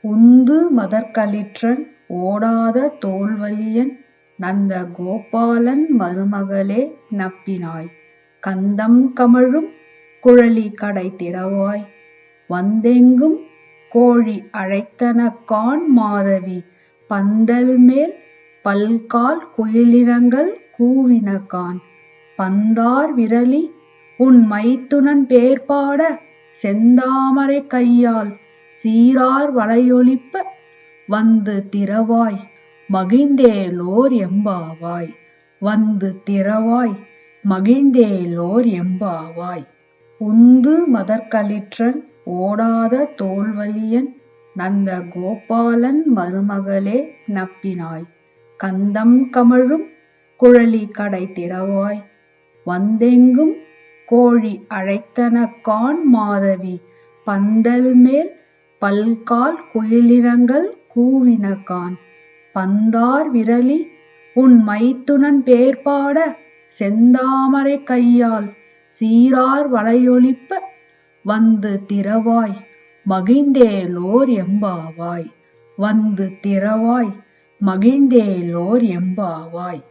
உந்து மதற்களிற்றன் ஓடாத தோள்வலியன் நந்த கோபாலன் மருமகளே நப்பினாய். கந்தம் கமழும் குழலி கடை திறவாய். வந்தெங்கும் கோழி அழைத்தனகாண் மாதவி பந்தல்மேல் பல்கால் குயிலினங்கள் கூவினகாண். பந்தார் விரலி உன் மைத்துனன் பேர்பாட செந்தாமரை கையால் சீரார் வளையொலிப்ப வந்து திறவாய் மகிழ்ந்தேலோர் எம்பாவாய். வந்து திறவாய் மகிழ்ந்தேலோர் எம்பாவாய். உந்து மதற்களிற்றன் ஓடாத தோள்வலியன் நந்த கோபாலன் மருமகளே நப்பினாய். கந்தம் கமழும் குழலி கடை திறவாய். வந்தெங்கும் கோழி அழைத்தனகாண் மாதவி பந்தல்மேல் பல்கால் குயிலினங்கள் கூவினகாண். பந்தார் விரலி உன் மைத்துனன் பேர்பாட செந்தாமரை கையால் சீரார் வளையொலிப்ப வந்து திறவாய் மகிழ்ந்தேலோர் எம்பாவாய். வந்து திறவாய் மகிழ்ந்தேலோர் எம்பாவாய்.